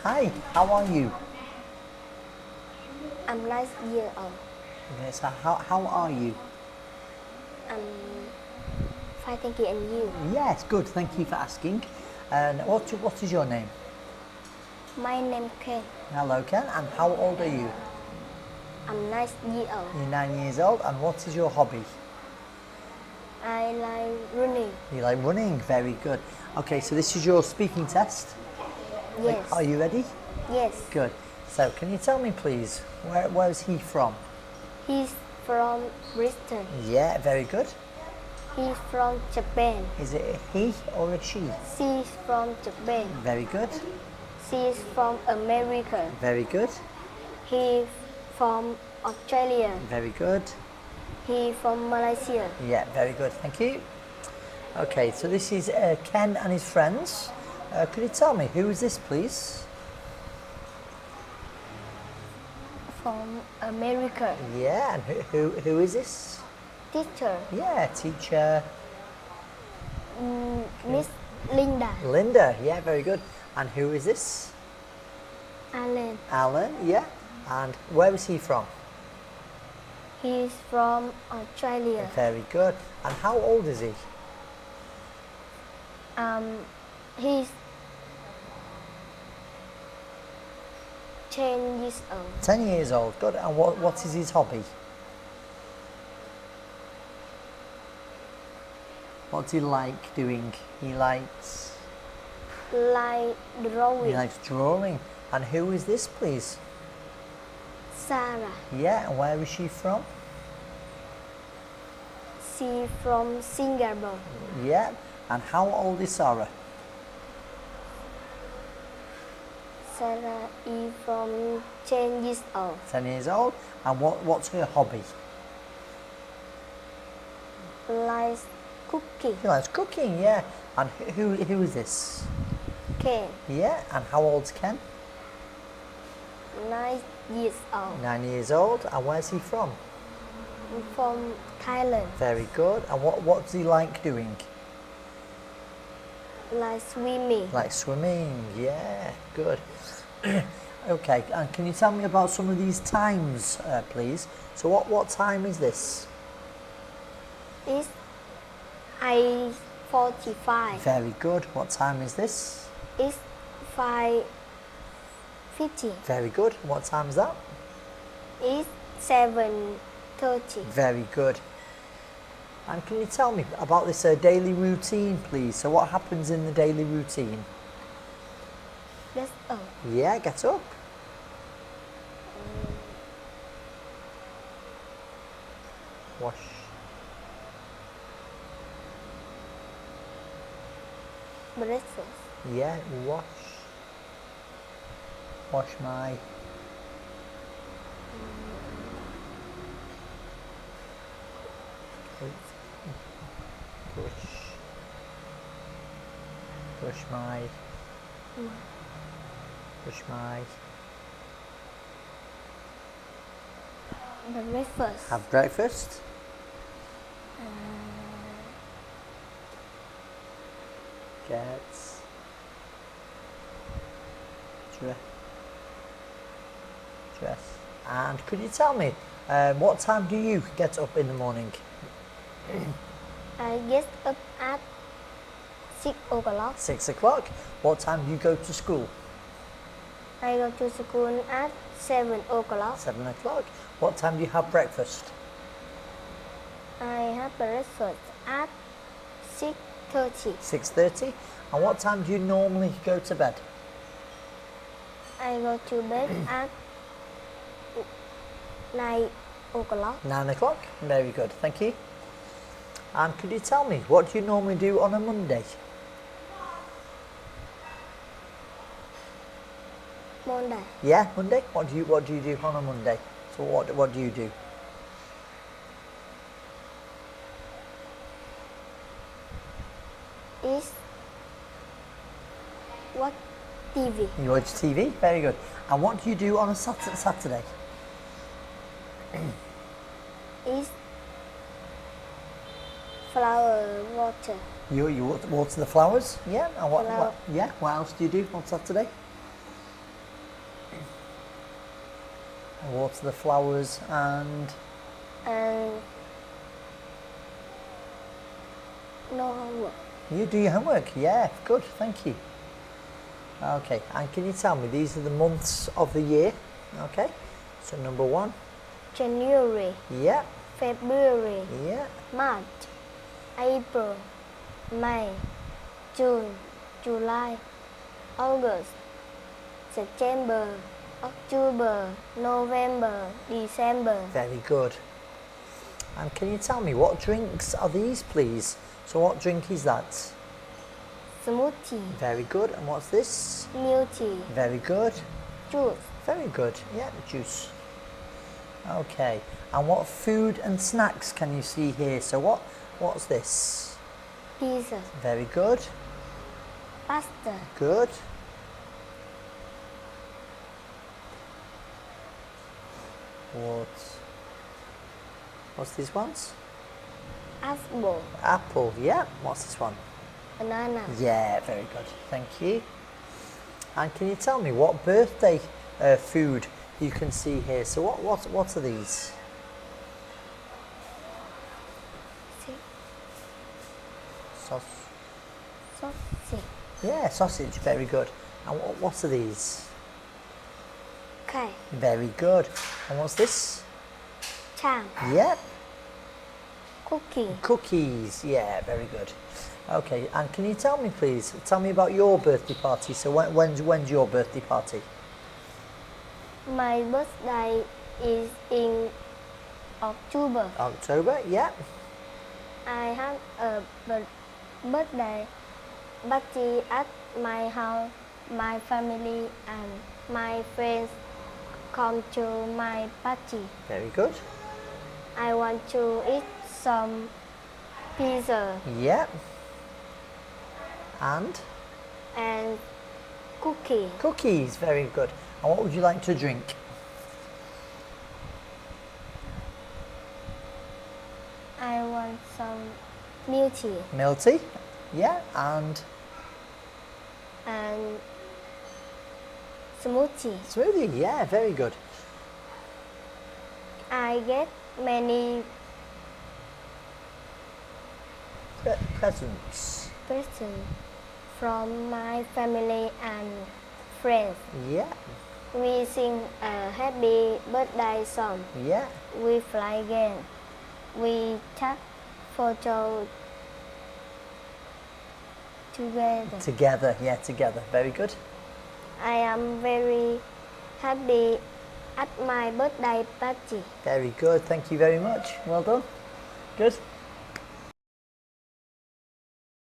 Hi, how are you? I'm 9 years old. Yes, how are you? I'm fine, thank you, and you? Yes, good, thank you for asking. And what is your name? My name Ken. Hello, Ken, and how old are you? I'm 9 years old. You're 9 years old, and what is your hobby? I like running. You like running, very good. Okay, so this is your speaking test. Yes. Are you ready? Yes. Good. So, can you tell me, please, where is he from? He's from Britain. Yeah, very good. He's from Japan. Is it a he or a she? She's from Japan. Very good. She's from America. Very good. He's from Australia. Very good. He's from Malaysia. Yeah, very good. Thank you. Okay, so this is Ken and his friends. Could you tell me who is this, please? From America. Yeah, and who is this? Teacher. Yeah, teacher Miss Linda. Linda. Yeah, very good. And who is this? Alan. Alan. Yeah. And where is he from? He's from Australia. Very good. And how old is he? He's 10 years old. 10 years old. Good. And what is his hobby? What's he like doing? He likes Like drawing. drawing. And who is this, please? Sarah. Yeah, and where is she from? She from Singapore. Yeah. And how old is Sarah? Sarah is from 10 years old. 10 years old. And what's her hobby? Likes cooking. She likes cooking, yeah. And who is this? Ken. Yeah. And how old's Ken? 9 years old. 9 years old. And where's he from? From Thailand. Very good. And what does he like doing? Like swimming. Like swimming, yeah, good. Okay, and can you tell me about some of these times, please? So what time is this? It's 8:45. Very good. What time is this? It's 5:50. Very good. What time is that? It's 7:30. Very good. And can you tell me about this daily routine, please? So what happens in the daily routine? That's all. Yeah, get up. Wash. Breakfast. Yeah, wash. Wash my. Brush my. Brush my. Breakfast. Have breakfast. Get. Dress. And could you tell me, what time do you get up in the morning? I get up at 6 o'clock. 6 o'clock. What time do you go to school? I go to school at 7 o'clock. 7 o'clock. What time do you have breakfast? I have breakfast at 6:30. 6:30. And what time do you normally go to bed? I go to bed at 9 o'clock. 9 o'clock. Very good. Thank you. And could you tell me, what do you normally do on a Monday? Monday. Yeah, Monday. What do you do on a Monday? So what do you do? Is watch TV. You watch TV. Very good. And what do you do on a Saturday? Is flower water. You water the flowers. Yeah. And Flower. what else do you do on Saturday? I water the flowers and and no homework. you do your homework. Yeah, good, thank you. Okay, and can you tell me, these are the months of the year? Okay, so number 1. January, Yeah, February, yeah. March, April, May, June, July, August, September, October, November, December. Very good. And can you tell me, what drinks are these, please? So what drink is that? Smoothie, Very good. And what's this? milk tea, Very good. juice, Very good. Yeah, juice. Okay. And what food and snacks can you see here? So what's this? pizza, Very good. pasta, Good. What's these ones? apple, Apple. Yeah. What's this one? banana, Yeah, very good. Thank you. And can you tell me what birthday food you can see here? So what are these? Sausage. sausage, Yeah, sausage. Very good. And what are these? cake, Very good. And what's this? jam, Yep. cookie, Cookies. Yeah, very good. Okay. And can you tell me, please? Tell me about your birthday party. So when's your birthday party? My birthday is in October. October. Yeah. I have a birthday party at my house. My family and my friends come to my party. Very good. I want to eat some pizza Yeah. And and cookie. cookies. Very good. And what would you like to drink? I want some milk tea Milk tea. Yeah. And smoothie. smoothie. Yeah. Very good. I get many Presents. presents from my family and friends. Yeah. We sing a happy birthday song. Yeah. We fly again. We take photo together. Together. Yeah. Together. Very good. I am very happy at my birthday party. Very good. Thank you very much. Well done. Good.